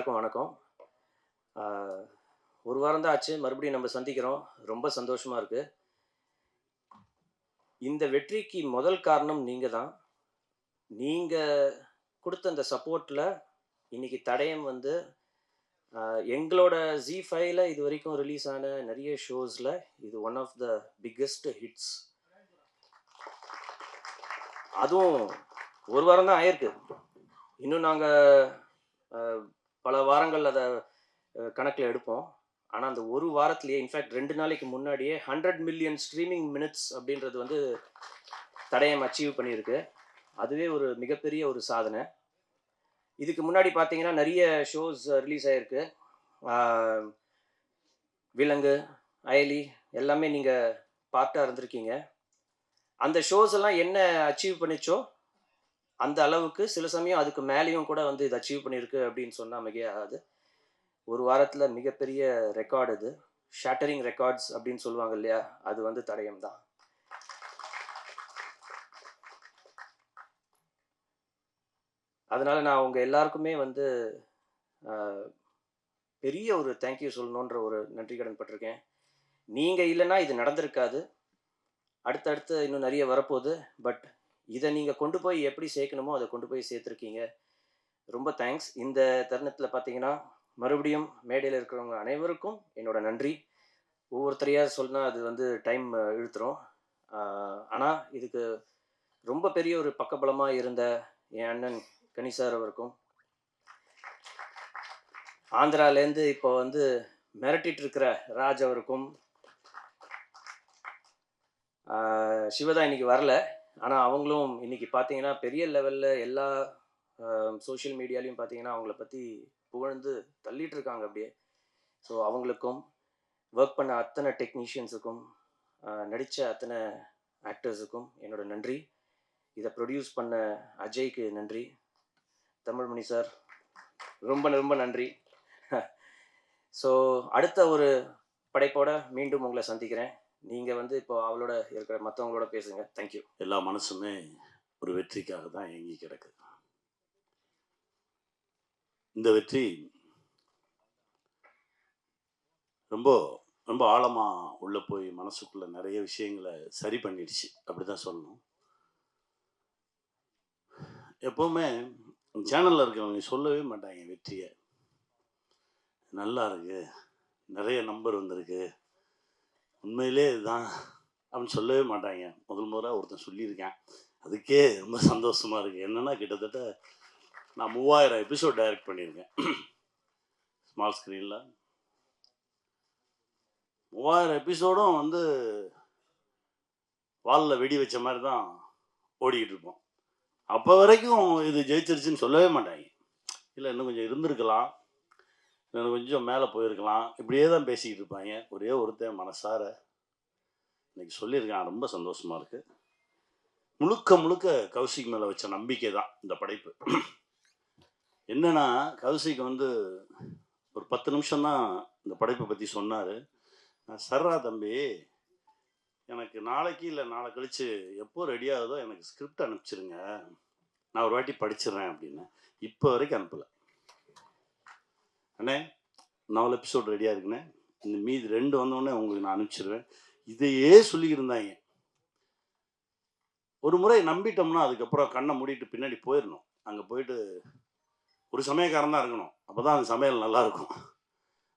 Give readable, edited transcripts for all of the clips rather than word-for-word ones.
எல்லாருக்கும் வணக்கம். ஆ, ஒரு வாரம் தான் ஆச்சு. மறுபடியும் நம்ம சந்திக்கிறோம். ரொம்ப சந்தோஷமா இருக்கு. இந்த வெற்றிக்கு முதல் காரணம் நீங்க தான். நீங்க குடுத்த அந்த சப்போர்ட்ல இன்னைக்கு தடயம் வந்து எங்களோட ஜீ5ல இதுவரைக்கும் ரிலீஸ் ஆன நெறைய ஷோஸ்ல இது one of the biggest hits. அதுவும் ஒரு வாரம் தான் ஆயிருக்கு. இன்னும் நாங்க அ, பல வாரங்கள் அத கணக்குல எடுப்போம். ஆனா அந்த ஒரு வாரத்திலேயே இன்ஃபேக்ட் 2 நாளைக்கு முன்னாடியே 100 மில்லியன் ஸ்ட்ரீமிங் மினிட்ஸ் அப்படின்றது வந்து தடயம் அச்சீவ் பண்ணியிருக்கு. அதுவே ஒரு மிகப்பெரிய ஒரு சாதனை. இதுக்கு முன்னாடி பார்த்தீங்கன்னா, நெறைய ஷோஸ் ரிலீஸ் ஆயிருக்கு. ஆ, விலங்கு, அயலி எல்லாமே நீங்க பார்ட்டா இருந்திருக்கீங்க. அந்த ஷோஸ் எல்லாம் என்ன அச்சீவ் பண்ணிச்சோ, அந்த அளவுக்கு சில சமயம் அதுக்கு மேலேயும் கூட வந்து இது அச்சீவ் பண்ணியிருக்கு அப்படின்னு சொன்னா மிகையாகாது. ஒரு வாரத்துல மிகப்பெரிய ரெக்கார்ட் இது. ஷேட்டரிங் ரெக்கார்ட்ஸ் அப்படின்னு சொல்லுவாங்க இல்லையா? அது வந்து தடயம் தான். அதனால நான் உங்க எல்லாருக்குமே வந்து அ, பெரிய ஒரு தேங்க் யூ சொல்லணுன்ற ஒரு நன்றி கடன் பட்டிருக்கேன். நீங்க இல்லன்னா இது நடந்திருக்காது. அடுத்தடுத்து இன்னும் நெறைய வரப்போகுது. பட் இத நீங்க கொண்டு போய் எப்படி சேர்க்கணுமோ, அத கொண்டு போய் சேர்த்துருக்கீங்க. ரொம்ப தேங்க்ஸ். இந்த தருணத்தில பார்த்தீங்கன்னா, மறுபடியும் மேடையில இருக்கிறவங்க அனைவருக்கும் என்னோட நன்றி. ஒவ்வொருத்தரையா சொன்னா அது வந்து டைம் இழுத்துரும். ஆ, ஆனா இதுக்கு ரொம்ப பெரிய ஒரு பக்கபலமா இருந்த என் அண்ணன் கனி சார் அவருக்கும், ஆந்திராலேருந்து இப்போ வந்து மிரட்டிட்டு இருக்கிற ராஜ் அவருக்கும், சிவதா இன்னைக்கு வரல. ஆனா அவங்களும் இன்னைக்கு பார்த்தீங்கன்னா, பெரிய லெவல்ல எல்லா சோஷியல் மீடியாலயும் பார்த்தீங்கன்னா, அவங்கள பத்தி புகழ்ந்து தள்ளிட்டு இருக்காங்க அப்படியே. ஸோ அவங்களுக்கும், ஒர்க் பண்ண அத்தனை டெக்னீஷியன்ஸுக்கும், நடிச்ச அத்தனை ஆக்டர்ஸுக்கும் என்னோட நன்றி. இத ப்ரொடியூஸ் பண்ண அஜய்க்கு நன்றி. தமிழ்மணி சார் ரொம்ப ரொம்ப நன்றி. ஸோ அடுத்த ஒரு படைப்போட மீண்டும் உங்களை சந்திக்கிறேன். நீங்க வந்து இப்போ அவளோட இருக்கிற மற்றவங்களோட பேசுங்க. தேங்க்யூ. எல்லா மனசுமே ஒரு வெற்றிக்காக தான் ஏங்கி கிடக்கு. இந்த வெற்றி ரொம்ப ரொம்ப ஆழமா உள்ள போய் மனசுக்குள்ள நிறைய விஷயங்களை சரி பண்ணிடுச்சு, அப்படிதான் சொல்லணும். எப்பவுமே சேனல்ல இருக்கிறவங்க சொல்லவே மாட்டாங்க வெற்றியை. நல்லா இருக்கு, நிறைய நம்பர் வந்திருக்கு, உண்மையிலே இதுதான் அப்படின்னு சொல்லவே மாட்டாங்க. முதல்ல ஒருத்தன் சொல்லியிருக்கேன், அதுக்கே ரொம்ப சந்தோஷமா இருக்கு. என்னன்னா, கிட்டத்தட்ட நான் 3000 எபிசோட் டைரக்ட் பண்ணியிருக்கேன் ஸ்மால் ஸ்க்ரீனில். 3000 எபிசோடும் வந்து வாலில் வெடி வச்ச மாதிரி தான் ஓடிக்கிட்டு இருப்போம். அப்போ வரைக்கும் இது ஜெயிச்சிருச்சுன்னு சொல்லவே மாட்டாங்க. இல்லை இன்னும் கொஞ்சம் இருந்திருக்கலாம், இன்னும் கொஞ்சம் மேலே போயிருக்கலாம், இப்படியே தான் பேசிக்கிட்டு இருப்பாங்க. ஒரே ஒருத்தன் மனசார இன்னைக்கு சொல்லியிருக்கான், ரொம்ப சந்தோஷமா இருக்கு. முழுக்க முழுக்க கௌசிக் மேலே வச்ச நம்பிக்கை தான் இந்த படைப்பு. என்னன்னா, கௌசிக் வந்து ஒரு 10 நிமிஷம் தான் இந்த படைப்பை பற்றி சொன்னார். நான் சர்ரா தம்பி, எனக்கு நாளைக்கு இல்லை நாளை கழிச்சு எப்போ ரெடி ஆகுதோ எனக்கு ஸ்கிரிப்ட் அனுப்பிச்சிருங்க, நான் ஒரு வாட்டி படிச்சிடுறேன் அப்படின்னு. இப்போ வரைக்கும் அனுப்பலை. அண்ணே 4 எபிசோட் ரெடியாக இருக்குண்ணே, இந்த மீதி 2 வந்தோடனே உங்களுக்கு நான் அனுப்பிச்சிடுவேன், இதையே சொல்லியிருந்தாங்க. ஒரு முறை நம்பிட்டோம்னா அதுக்கப்புறம் கண்ணை மூடிட்டு பின்னாடி போயிடணும். அங்கே போயிட்டு ஒரு சமயக்காரன் தான் இருக்கணும், அப்போ தான் அந்த சமையல் நல்லாயிருக்கும்.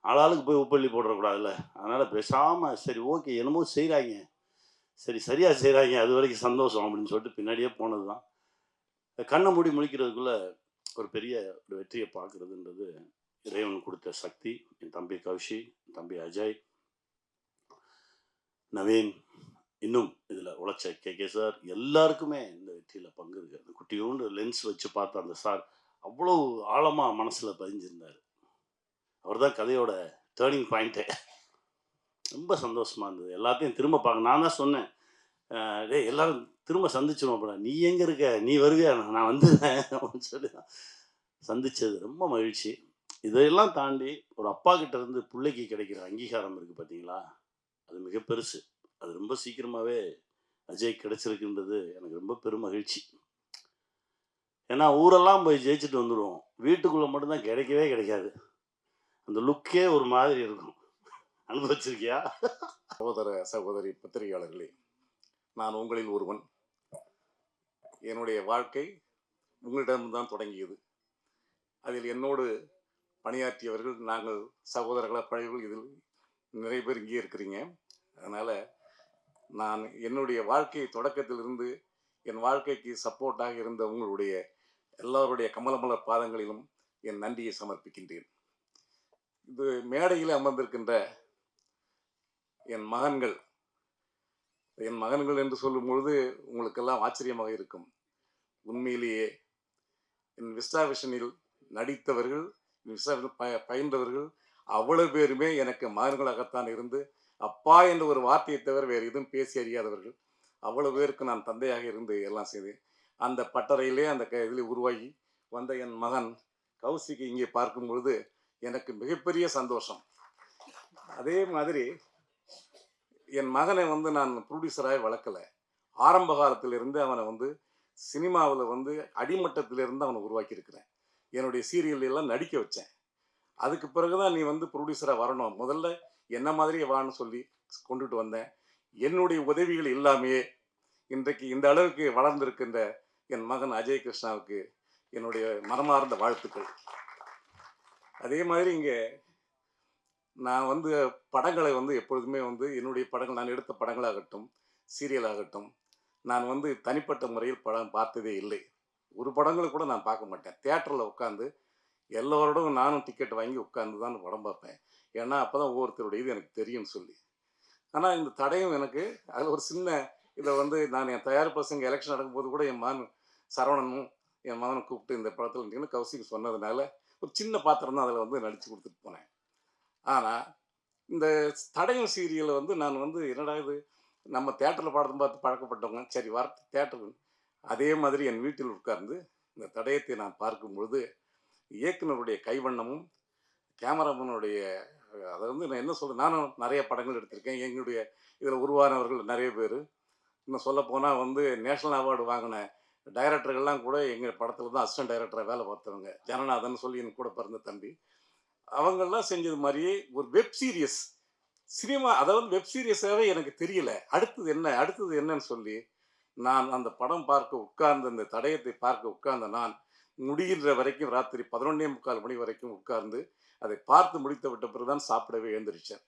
ஆளாளுக்கு போய் உப்பள்ளி போடக்கூடாதுல்ல. அதனால் பேசாமல் சரி ஓகே என்னமோ செய்கிறாங்க, சரி சரியாக செய்கிறாங்க, அது வரைக்கும் சந்தோஷம் அப்படின்னு சொல்லிட்டு பின்னாடியே போனது தான். கண்ணை மூடி முழிக்கிறதுக்குள்ளே ஒரு பெரிய ஒரு வெற்றியை பார்க்குறதுன்றது இறைவன் கொடுத்த சக்தி. என் தம்பி கௌஷி, என் தம்பி அஜய், நவீன், இன்னும் இதில் உழைச்ச கே சார், எல்லாருக்குமே இந்த வெற்றியில் பங்கு இருக்குது. குட்டியோண்டு லென்ஸ் வச்சு பார்த்த அந்த சார் அவ்வளோ ஆழமாக மனசில் பதிஞ்சிருந்தார். அவர் தான் கதையோட டேர்னிங் பாயிண்ட்டே. ரொம்ப சந்தோஷமாக இருந்தது. எல்லாத்தையும் திரும்ப பார்க்க நான் தான் சொன்னேன், டேய் எல்லாரும் திரும்ப சந்திச்சிடும் அப்படின்னா, நீ எங்கே இருக்க, நீ வருவியா, நான் வந்துடுறேன் அப்படின்னு சொல்லி தான் சந்தித்தது. ரொம்ப மகிழ்ச்சி. இதையெல்லாம் தாண்டி ஒரு அப்பா கிட்ட இருந்து பிள்ளைக்கு கிடைக்கிற அங்கீகாரம் இருக்குது பார்த்தீங்களா, அது மிக பெருசு. அது ரொம்ப சீக்கிரமாகவே அஜய் கிடைச்சிருக்குன்றது எனக்கு ரொம்ப பெரும் மகிழ்ச்சி. ஏன்னா ஊரெல்லாம் போய் ஜெயிச்சுட்டு வந்துடுவோம், வீட்டுக்குள்ளே மட்டும்தான் கிடைக்கவே கிடைக்காது. அந்த லுக்கே ஒரு மாதிரி இருக்கும். அனுபவிச்சிருக்கியா? சகோதர சகோதரி பத்திரிகையாளர்களே, நான் உங்களில் ஒருவன். என்னுடைய வாழ்க்கை உங்களிடம்தான் தொடங்கியது. அதில் என்னோடு பணியாற்றியவர்கள், நாங்கள் சகோதரர்களாக பழகியவர்கள் இதில் நிறைய பேர் இங்கே இருக்கிறீங்க. அதனால் நான் என்னுடைய வாழ்க்கை தொடக்கத்திலிருந்து என் வாழ்க்கைக்கு சப்போர்ட்டாக இருந்த உங்களுடைய எல்லாருடைய கமலமலர் பாதங்களிலும் என் நன்றியை சமர்ப்பிக்கின்றேன். இது மேடையில் அமர்ந்திருக்கின்ற என் மகன்கள் என் மகன்கள் என்று சொல்லும் பொழுது உங்களுக்கெல்லாம் ஆச்சரியமாக இருக்கும். உண்மையிலேயே என் விஸ்டா விஷனில் நடித்தவர்கள், விஸ்டா பயின்றவர்கள் அவ்வளவு பேருமே எனக்கு மகன்களாகத்தான் இருந்து, அப்பா என்ற ஒரு வார்த்தையை தவிர வேறு எதுவும் பேசி அறியாதவர்கள். அவ்வளவு பேருக்கு நான் தந்தையாக இருந்து எல்லாம் செய்தேன். அந்த பட்டறையிலே அந்த இதில் உருவாகி வந்த என் மகன் கௌசிக்கு இங்கே பார்க்கும் பொழுது எனக்கு மிகப்பெரிய சந்தோஷம். அதே மாதிரி என் மகனை வந்து நான் ப்ரொடியூசராக வளர்க்கலை. ஆரம்ப காலத்திலிருந்து அவனை சினிமாவில் அடிமட்டத்திலிருந்து அவனை உருவாக்கியிருக்கிறேன். என்னுடைய சீரியல் எல்லாம் நடிக்க வச்சேன். அதுக்கு பிறகு தான் நீ ப்ரொடியூசராக வரணும், முதல்ல என்ன மாதிரியே வான்னு சொல்லி கொண்டுட்டு வந்தேன். என்னுடைய உதவிகள் இல்லாமையே இன்றைக்கு இந்த அளவுக்கு வளர்ந்திருக்கின்ற என் மகன் அஜய் கிருஷ்ணாவுக்கு என்னுடைய மனமார்ந்த வாழ்த்துக்கள். அதே மாதிரி இங்கே நான் படங்களை எப்பொழுதுமே என்னுடைய படங்கள், நான் எடுத்த படங்களாகட்டும் சீரியலாகட்டும், நான் தனிப்பட்ட முறையில் படம் பார்த்ததே இல்லை. ஒரு படங்களை கூட நான் பார்க்க மாட்டேன். தியேட்டரில் உட்காந்து எல்லோரோடும் நானும் டிக்கெட் வாங்கி உட்காந்து தான் படம் பார்ப்பேன். ஏன்னா அப்போ தான் ஒவ்வொருத்தருடைய இது எனக்கு தெரியும்னு சொல்லி. ஆனால் இந்த தடையும் எனக்கு அதில் ஒரு சின்ன இதை நான் என் தயாரிப்பாளர் எலெக்ஷன் நடக்கும்போது கூட என் மகன் சரவணனும் என் மகனை கூப்பிட்டு இந்த படத்தில் நின்று கௌசிக்கு சொன்னதுனால ஒரு சின்ன பாத்திரம் தான் அதில் நடித்து கொடுத்துட்டு போனேன். ஆனால் இந்த தடயம் சீரியலை நான் என்னடா இது, நம்ம தேட்டரில் படத்தை பார்த்து பழக்கப்பட்டவங்க, சரி வர தேட்டருக்கு. அதே மாதிரி என் வீட்டில் உட்கார்ந்து இந்த தடயத்தை நான் பார்க்கும் பொழுது இயக்குனருடைய கைவண்ணமும் கேமராமேனுடைய அதை நான் என்ன சொல்கிறேன், நானும் நிறைய படங்கள் எடுத்திருக்கேன். எங்களுடைய இதில் உருவானவர்கள் நிறைய பேர். இன்னும் சொல்லப்போனால் நேஷ்னல் அவார்டு வாங்கின டைரக்டர்கள்லாம் கூட எங்கள் படத்தில் தான் அசிஸ்டன்ட் டைரக்டராக வேலை பார்த்தவங்க. ஜனநாதன் சொல்லி என் கூட பிறந்த தம்பி. அவங்கெல்லாம் செஞ்சது மாதிரியே ஒரு வெப் சீரியஸ் சினிமா, அதாவது வெப் சீரியஸாகவே எனக்கு தெரியல அடுத்தது என்னன்னு சொல்லி நான் அந்த படம் பார்க்க உட்கார்ந்து, அந்த தடயத்தை பார்க்க உட்கார்ந்த நான் முடிகின்ற வரைக்கும் ராத்திரி 11:45 மணி வரைக்கும் உட்கார்ந்து அதை பார்த்து முடித்து விட்ட பிறகுதான் சாப்பிடவே எழுந்திரிச்சேன்.